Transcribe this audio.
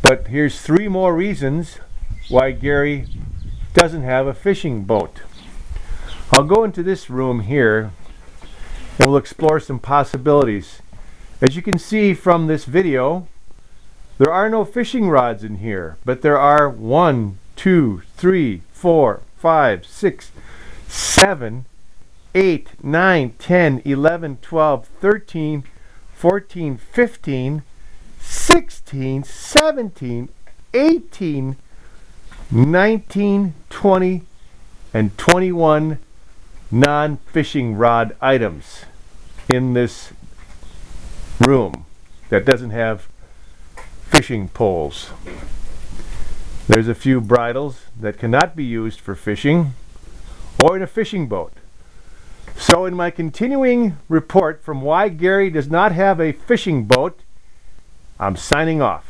But here's 3 more reasons why Gary doesn't have a fishing boat. I'll go into this room here and we'll explore some possibilities. As you can see from this video, there are no fishing rods in here, but there are 1, 2, 3, 4, 5, 6, 7, 8, 9, 10, 11, 12, 13, 14, 15, 16, 17, 18, 19, 20, and 21 non-fishing rod items in this room that doesn't have fishing poles. There's a few bridles that cannot be used for fishing or in a fishing boat. So in my continuing report from why Gary does not have a fishing boat, I'm signing off.